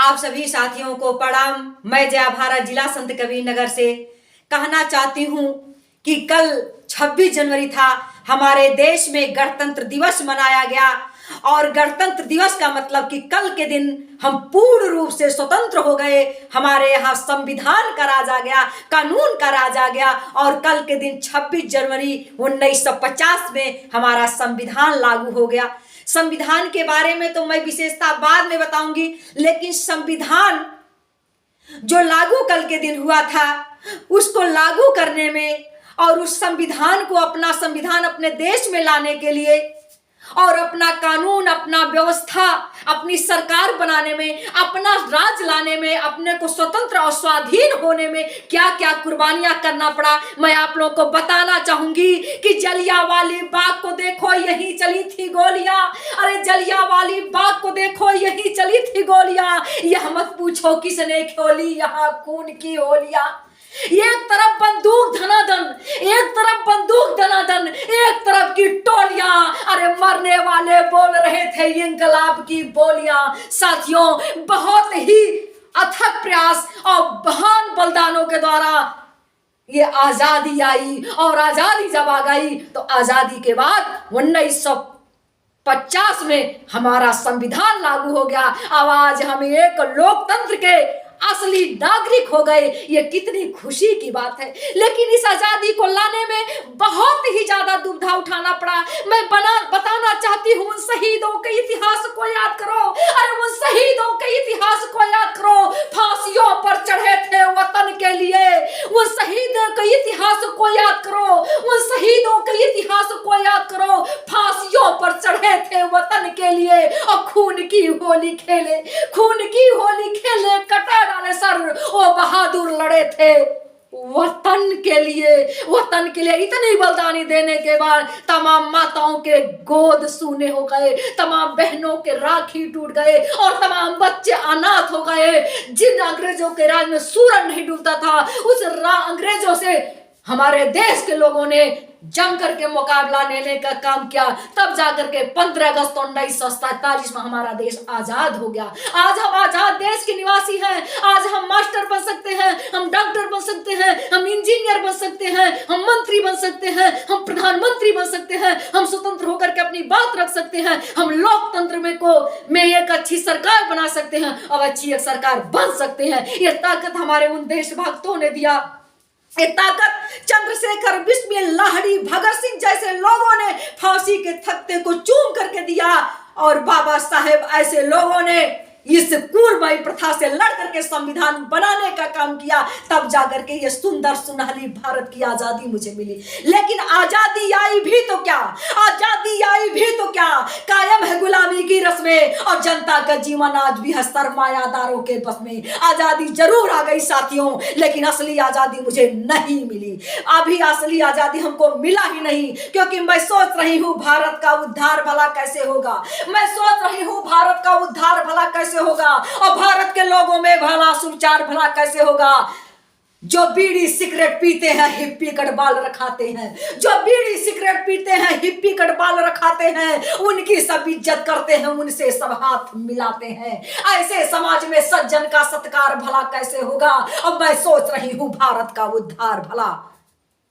आप सभी साथियों को प्रणाम। मैं जया भारत जिला संत कबीर नगर से कहना चाहती हूँ कि कल 26 जनवरी था, हमारे देश में गणतंत्र दिवस मनाया गया। और गणतंत्र दिवस का मतलब कि कल के दिन हम पूर्ण रूप से स्वतंत्र हो गए। हमारे यहाँ संविधान का राज आ गया, कानून का राज आ गया। और कल के दिन 26 जनवरी 1950 में हमारा संविधान लागू हो गया। संविधान के बारे में तो मैं विशेषता बाद में बताऊंगी, लेकिन संविधान जो लागू कल के दिन हुआ था, उसको लागू करने में और उस संविधान को अपना संविधान अपने देश में लाने के लिए और अपना कानून, अपना व्यवस्था, अपनी सरकार बनाने में, अपना राज लाने में, अपने को स्वतंत्र और स्वाधीन होने में क्या क्या कुर्बानियां करना पड़ा, मैं आप लोगों को बताना चाहूंगी। कि जलियांवाला बाग को देखो, यही चली थी गोलियां। अरे जलियांवाला बाग को देखो, यही चली थी गोलियां। यह मत पूछो किसने खोली यहाँ खून की होलियां। एक तरफ बंदूक धनाधन, एक तरफ बंदूक धनाधन, एक तरफ की टोलियां। अरे मरने वाले बोल रहे थे इंकलाब की बोलियां। साथियों, बहुत ही अथक प्रयास और महान बलिदानों के द्वारा ये आजादी आई। और आजादी जब आ गई तो आजादी के बाद 1950 में हमारा संविधान लागू हो गया। अब आज हम एक लोकतंत्र के असली नागरिक हो गए। ये कितनी खुशी की बात है। लेकिन इस आजादी को लाने में बहुत ही ज्यादा दुविधा उठाना पड़ा। मैं बताना चाहती हूँ, उन शहीदों के इतिहास को याद करो। अरे उन शहीदों के इतिहास को याद करो। फांसियों पर चढ़े थे वतन के लिए। उन शहीदों के इतिहास को याद करो। उन शहीदों के इतिहास को याद करो। फांसियों पर चढ़े थे वतन के लिए और खून की होली खेले, खून की होली खेले, कटा डाले सर। वो बहादुर लड़े थे वतन के लिए। वतन के लिए इतनी बलिदानी देने के बाद तमाम माताओं के गोद सूने हो गए, तमाम बहनों के राखी टूट गए और तमाम बच्चे अनाथ हो गए। जिन अंग्रेजों के राज में सूरज नहीं डूबता था, उस अंग्रेजों से हमारे देश के लोगों ने जम करके मुकाबला लेने का काम किया। तब जाकर के 15 अगस्त 1947 में हमारा देश आजाद हो गया। आज हम आजाद देश के निवासी हैं। आज हम मास्टर बन सकते हैं, हम डॉक्टर बन सकते हैं, हम इंजीनियर बन सकते हैं, हम मंत्री बन सकते हैं, हम प्रधानमंत्री बन सकते हैं, हम स्वतंत्र होकर के अपनी बात रख सकते हैं, हम लोकतंत्र में एक अच्छी सरकार बना सकते हैं और अच्छी एक सरकार बन सकते हैं। ये ताकत हमारे उन देशभक्तों ने दिया। ये ताकत चंद्रशेखर, बिस्मिल, लाहिड़ी, भगत सिंह जैसे लोगों ने फांसी के तख्ते को चूम करके दिया। और बाबा साहेब ऐसे लोगों ने इस कुरबाई प्रथा से लड़ करके संविधान बनाने का काम किया। तब जाकर के ये सुंदर सुनहरी भारत की आजादी मुझे मिली। लेकिन आजादी आई भी तो क्या, आजादी आई भी तो क्या, कायम है गुलामी की रस्में और जनता का जीवन आज भी है सरमायादारों के बस में। आजादी जरूर आ गई साथियों, लेकिन असली आजादी मुझे नहीं मिली। अभी असली आजादी हमको मिला ही नहीं, क्योंकि मैं सोच रही हूँ भारत का उद्धार भला कैसे होगा। मैं सोच रही हूँ भारत का उद्धार भला कैसे होगा और भारत के लोगों में भला सुविचार भला कैसे होगा। जो बीड़ी सिगरेट पीते हैं, हिप्पी कट बाल रखाते हैं, जो बीड़ी सिगरेट पीते हैं, हिप्पी कट बाल रखाते हैं, उनकी सब इज्जत करते हैं, उनसे सब हाथ मिलाते हैं। ऐसे समाज में सज्जन का सत्कार भला कैसे होगा। अब मैं सोच रही हूं भारत का उद्धार भला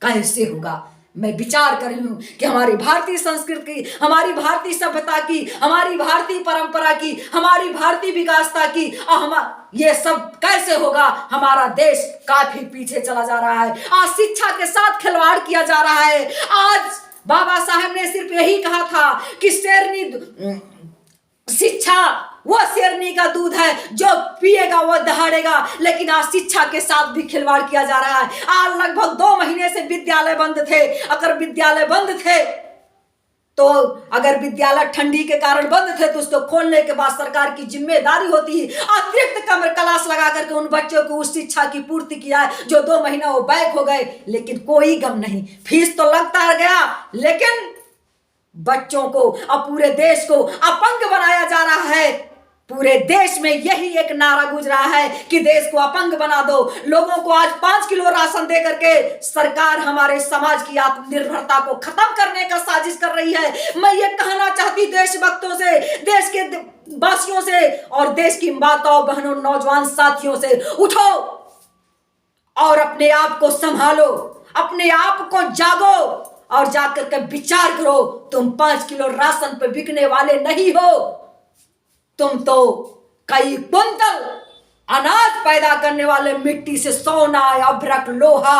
कैसे होगा। मैं विचार कर रही हूँ कि हमारी भारतीय संस्कृति की, हमारी भारतीय सभ्यता की, हमारी भारतीय परंपरा की, हमारी भारतीय विकासता की ये सब कैसे होगा। हमारा देश काफी पीछे चला जा रहा है। आज शिक्षा के साथ खिलवाड़ किया जा रहा है। आज बाबा साहेब ने सिर्फ यही कहा था कि शिक्षा वो शेरनी का दूध है, जो पिएगा वो दहाड़ेगा। लेकिन आज शिक्षा के साथ भी खिलवाड़ किया जा रहा है। आज लगभग 2 महीने से विद्यालय बंद थे। अगर विद्यालय बंद थे तो अगर विद्यालय ठंडी के कारण बंद थे तो उसको खोलने के बाद सरकार की जिम्मेदारी होती है अतिरिक्त कमर क्लास लगा करके उन बच्चों को उस शिक्षा की पूर्ति किया है। जो 2 महीना वो बैक हो गए, लेकिन कोई गम नहीं। फीस तो लगता गया, लेकिन बच्चों को और पूरे देश को अपंग बनाया जा रहा है। पूरे देश में यही एक नारा गूंज रहा है कि देश को अपंग बना दो। लोगों को आज 5 किलो राशन दे करके सरकार हमारे समाज की आत्मनिर्भरता को खत्म करने का साजिश कर रही है। मैं ये कहना चाहती देशभक्तों से, देश के वासियों से और देश की माताओं बहनों नौजवान साथियों से, उठो और अपने आप को संभालो, अपने आप को जागो और जाकर के विचार करो। तुम 5 किलो राशन पे बिकने वाले नहीं हो, तुम तो कई कुंतल अनाज पैदा करने वाले, मिट्टी से सोना, अभ्रक, लोहा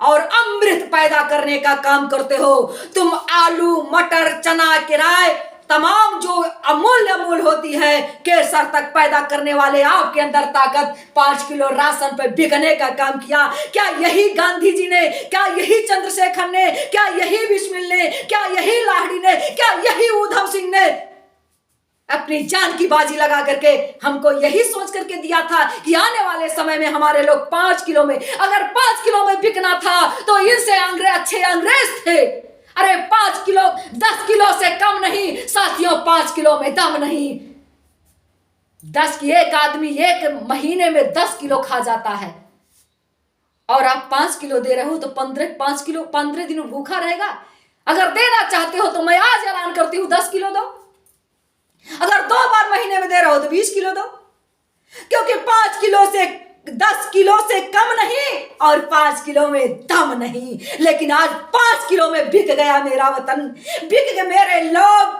और अमृत पैदा करने का काम करते हो। तुम आलू, मटर, चना, किराए, तमाम जो अमूल्य अमूल होती है केसर तक पैदा करने वाले आपके अंदर ताकत 5 किलो राशन पे बिकने का काम किया। क्या यही गांधी जी ने, क्या यही चंद्रशेखर ने, क्या यही बिस्मिल ने, क्या यही लाहिड़ी ने, क्या यही उधम सिंह ने अपनी जान की बाजी लगा करके हमको यही सोच करके दिया था कि आने वाले समय में हमारे लोग 5 किलो में, अगर 5 किलो में बिकना था तो इनसे अच्छे अंग्रेज थे। अरे 5 किलो 10 किलो से कम नहीं साथियों, 5 किलो में दम नहीं। 10 की एक आदमी एक महीने में 10 किलो खा जाता है और आप 5 किलो दे रहे हो तो 15 दिन भूखा रहेगा। अगर देना चाहते हो तो मैं आज ऐलान करती हूं 10 किलो दो। अगर 2 बार महीने में दे रहे हो तो 20 किलो दो, क्योंकि 5 किलो से 10 किलो से कम नहीं और 5 किलो में दम नहीं। लेकिन आज 5 किलो में बिक गया मेरा वतन, बिक गए मेरे लोग।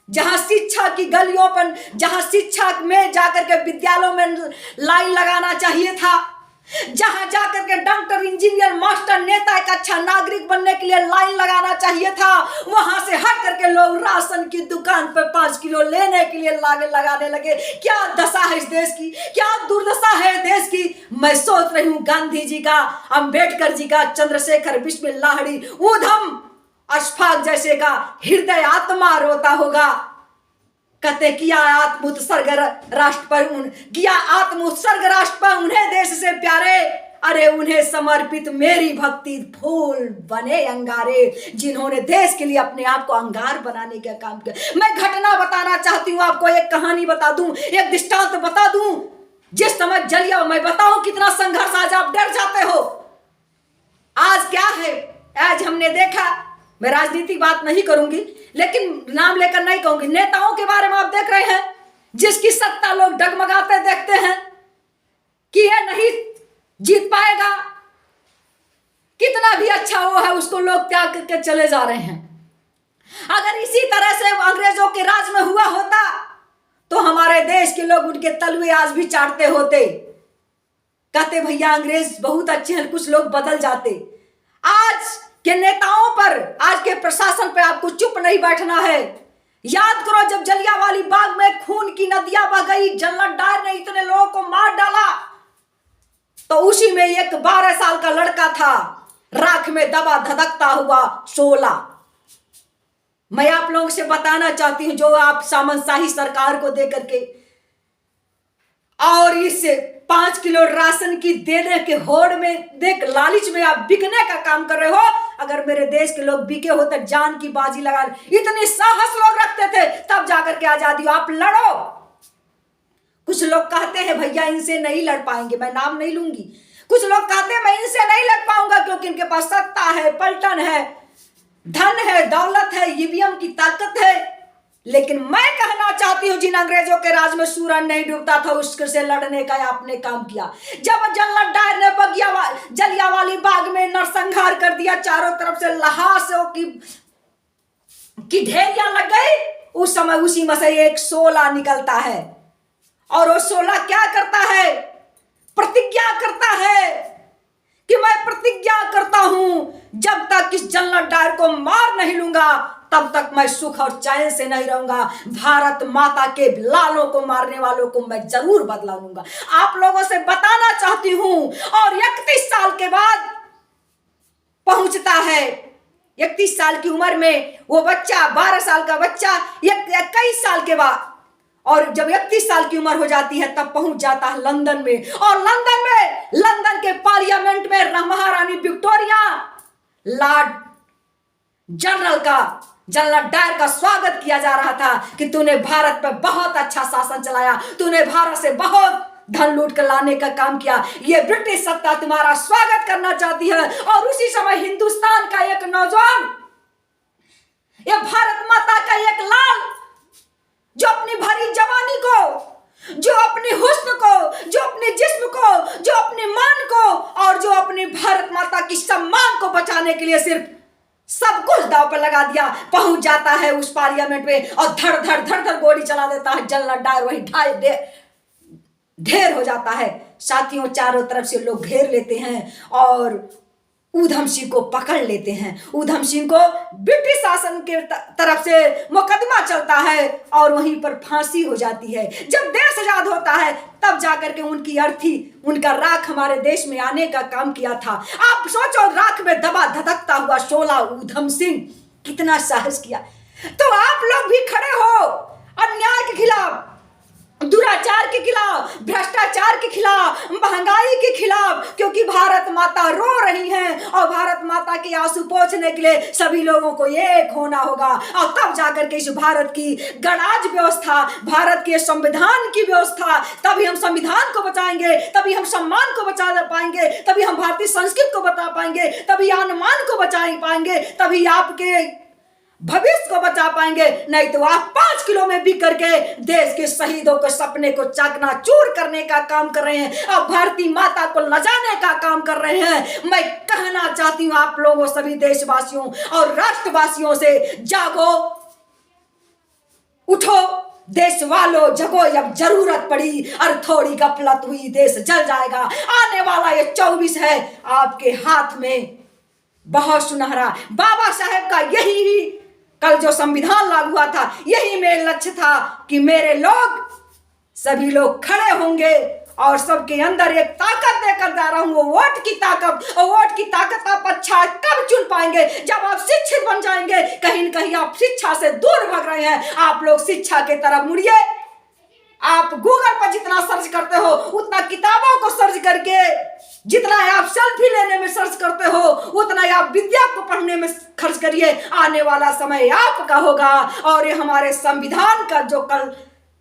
जहां शिक्षा की गलियों पर, जहां शिक्षा में जाकर के विद्यालयों में लाइन लगाना चाहिए था, जहां जाकर के डॉक्टर, इंजीनियर, मास्टर, नेता, एक अच्छा नागरिक बनने के लिए लाइन लगाना चाहिए था, वहां से हट करके लोग राशन की दुकान पर 5 किलो लेने के लिए लगाने लगे। क्या दशा है इस देश की, क्या दुर्दशा है देश की। मैं सोच रही हूँ गांधी जी का, अंबेडकर जी का, चंद्रशेखर, बिस्मिल, लाहिड़ी, ऊधम, अशफाक जैसे का हृदय आत्मा रोता होगा। कहते किया आत्मोत्सर्ग राष्ट्र पर किया आत्मोत्सर्ग राष्ट्र पर उन्हें देश से प्यारे, अरे उन्हें समर्पित मेरी भक्ति फूल बने अंगारे, जिन्होंने देश के लिए अपने आप को अंगार बनाने का काम किया। मैं घटना बताना चाहती हूँ आपको, एक कहानी बता दूं, एक दृष्टांत बता दूं। जिस समय जलिया, मैं बताऊं कितना संघर्ष, आज आप डर जाते हो। आज क्या है, आज हमने देखा, मैं राजनीतिक बात नहीं करूंगी लेकिन नाम लेकर नहीं कहूंगी, नेताओं के बारे में आप देख रहे हैं जिसकी सत्ता लोग डगमगाते देखते हैं कि ये नहीं जीत पाएगा, कितना भी अच्छा वो है उसको लोग त्याग करके चले जा रहे हैं। अगर इसी तरह से अंग्रेजों के राज में हुआ होता तो हमारे देश के लोग उनके तलवे आज भी चाटते होते, कहते भैया अंग्रेज बहुत अच्छे हैं, कुछ लोग बदल जाते। आज के नेताओं पर, आज के प्रशासन पे आपको चुप नहीं बैठना है। याद करो जब जलियांवाला बाग में खून की नदियां बह गई, जनरल डायर ने इतने लोगों को मार डाला, तो उसी में एक 12 साल का लड़का था, राख में दबा धधकता हुआ शोला। मैं आप लोगों से बताना चाहती हूं, जो आप सामंतशाही सरकार को दे करके और इस 5 किलो राशन की देने के होड़ में, देख लालच में आप बिकने का काम कर रहे हो। अगर मेरे देश के लोग बिके हो तो जान की बाजी लगा, इतनी साहस लोग रखते थे तब जाकर के आजादी। आप लड़ो। कुछ लोग कहते हैं भैया इनसे नहीं लड़ पाएंगे, मैं नाम नहीं लूंगी। कुछ लोग कहते हैं मैं इनसे नहीं लड़ पाऊंगा क्योंकि इनके पास सत्ता है, पलटन है, धन है, दौलत है, ईवीएम की ताकत है। लेकिन मैं कहना चाहती हूं जिन अंग्रेजों के राज में सूरज नहीं डूबता था उससे लड़ने का आपने काम किया। जब जनरल डायर ने जलियांवाला बाग में नरसंहार कर दिया, चारों तरफ से लाशों की ढेरियां लग गई, उस समय उसी में से एक शोला निकलता है और वो शोला क्या करता है, प्रतिज्ञा करता है कि मैं प्रतिज्ञा करता हूं जब तक इस जनरल डायर को मार नहीं लूंगा तब तक मैं सुख और चैन से नहीं रहूंगा। भारत माता के लालों को मारने वालों को मैं जरूर बदला लूंगा। आप लोगों से बताना चाहती हूं। और 31 साल के बाद पहुंचता है, 31 साल की उम्र में वो बच्चा, 12 साल का बच्चा 21 साल के बाद, और जब 31 साल की उम्र हो जाती है तब पहुंच जाता है लंदन में। और लंदन के पार्लियामेंट में महारानी विक्टोरिया लॉर्ड जनरल डायर का स्वागत किया जा रहा था कि तूने भारत पर बहुत अच्छा शासन चलाया, तूने भारत से बहुत धन लूट कर लाने का काम किया, ये ब्रिटिश सत्ता तुम्हारा स्वागत करना चाहती है। और उसी समय हिंदुस्तान का एक नौजवान, ये भारत माता का एक लाल जो अपनी भरी जवानी को, जो अपने हुस्न को, जो अपने जिस्म को, जो अपने मान को और जो अपनी भारत माता की सम्मान को बचाने के लिए सिर्फ सब कुछ दांव पर लगा दिया, पहुंच जाता है उस पार्लियामेंट में और धड़ धड़ धड़ धड़ गोली चला देता है। जलना डायर वही ढेर हो जाता है। साथियों, चारों तरफ से लोग घेर लेते हैं और ऊधम सिंह को पकड़ लेते हैं। ऊधम सिंह को ब्रिटिश शासन के तरफ से मुकदमा चलता है और वहीं पर फांसी हो जाती है। जब देश आजाद होता है तब जाकर के उनकी अर्थी, उनका राख हमारे देश में आने का काम किया था। आप सोचो, राख में दबा धधकता हुआ शोला ऊधम सिंह कितना साहस किया। तो आप लोग भी खड़े हो अन्याय के खिलाफ, दुराचार के खिलाफ, भ्रष्टाचार के खिलाफ, महंगाई के खिलाफ, क्योंकि भारत माता रो रही हैं और भारत माता के आंसू पोंछने के लिए सभी लोगों को एक होना होगा और तब जाकर के इस भारत की गणराज्य व्यवस्था, भारत के संविधान की व्यवस्था, तभी हम संविधान को बचाएंगे, तभी हम सम्मान को बचा पाएंगे, तभी हम भारतीय संस्कृति को बचा पाएंगे, तभी आन मान को बचा पाएंगे, तभी आपके भविष्य को बचा पाएंगे। नहीं तो आप 5 किलो में बिक करके देश के शहीदों के सपने को चकनाचूर करने का काम कर रहे हैं और भारतीय माता को लजाने का काम कर रहे हैं। मैं कहना चाहती हूं आप लोगों, सभी देशवासियों और राष्ट्रवासियों से, जागो, उठो देश वालों, जगो, अब जरूरत पड़ी और थोड़ी गफलत हुई देश जल जाएगा। आने वाला ये 24 है आपके हाथ में बहुत सुनहरा। बाबा साहेब का यही कल जो संविधान लागू हुआ था, यही मेरा लक्ष्य था कि मेरे लोग, सभी लोग खड़े होंगे और सबके अंदर एक ताकत देकर जा रहा हूं, वो वोट की ताकत। और वोट की ताकत आप अच्छा कब चुन पाएंगे? जब आप शिक्षित बन जाएंगे। कहीं न कहीं आप शिक्षा से दूर भाग रहे हैं। आप लोग शिक्षा की तरफ मुड़िए। आप गूगल पर जितना सर्च करते हो उतना किताबों को सर्च करके, जितना आप सेल्फी लेने में सर्च करते हो उतना आप विद्या को पढ़ने में खर्च करिए। आने वाला समय आपका होगा और ये हमारे संविधान का, जो कल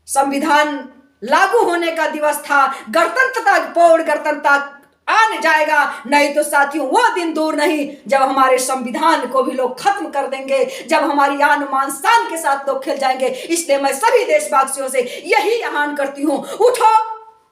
संविधान लागू होने का दिवस था, गणतंत्रता, पूर्ण गणतंत्रता आने जाएगा। नहीं तो साथियों, वो दिन दूर नहीं जब हमारे संविधान को भी लोग खत्म कर देंगे, जब हमारी आन मान शान के साथ लोग खेल जाएंगे। इसलिए मैं सभी देशवासियों से यही आह्वान करती हूँ, उठो,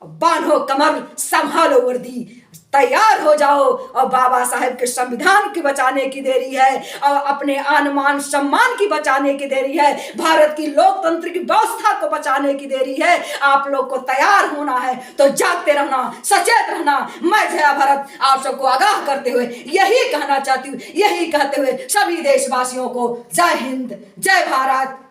बांधो कमर, संभालो वर्दी, तैयार हो जाओ और बाबा साहेब के संविधान की बचाने की देरी है और अपने आन मान सम्मान की बचाने की देरी है, भारत की लोकतंत्र की व्यवस्था को बचाने की देरी है। आप लोग को तैयार होना है तो जागते रहना, सचेत रहना। मैं जया भारत आप सबको आगाह करते हुए यही कहना चाहती हूँ, यही कहते हुए सभी देशवासियों को जय हिंद, जय भारत।